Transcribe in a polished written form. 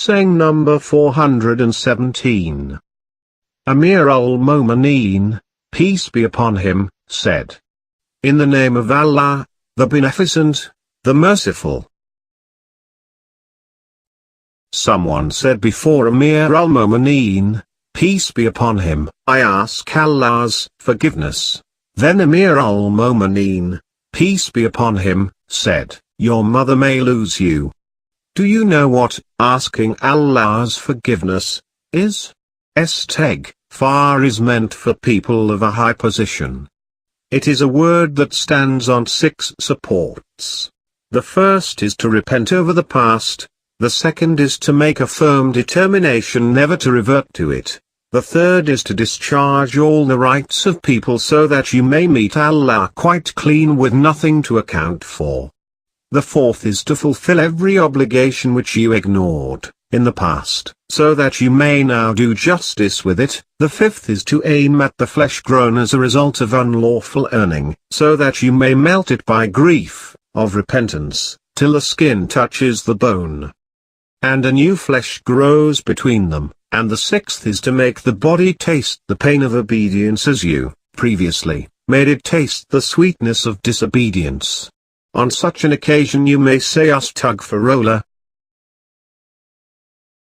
Saying number 417. Amir al-Momineen, peace be upon him, said, "In the name of Allah, the Beneficent, the Merciful." Someone said before Amir al-Momineen, peace be upon him, "I ask Allah's forgiveness." Then Amir al-Momineen, peace be upon him, said, "Your mother may lose you." Do you know what asking Allah's forgiveness is? Istighfar is meant for people of a high position. It is a word that stands on 6 supports. The first is to repent over the past, the second is to make a firm determination never to revert to it, the third is to discharge all the rights of people so that you may meet Allah quite clean with nothing to account for. The fourth is to fulfill every obligation which you ignored in the past, so that you may now do justice with it. The fifth is to aim at the flesh grown as a result of unlawful earning, so that you may melt it by grief of repentance, till the skin touches the bone, and a new flesh grows between them. And the sixth is to make the body taste the pain of obedience as you, previously, made it taste the sweetness of disobedience. On such an occasion you may say Astaghfirullah,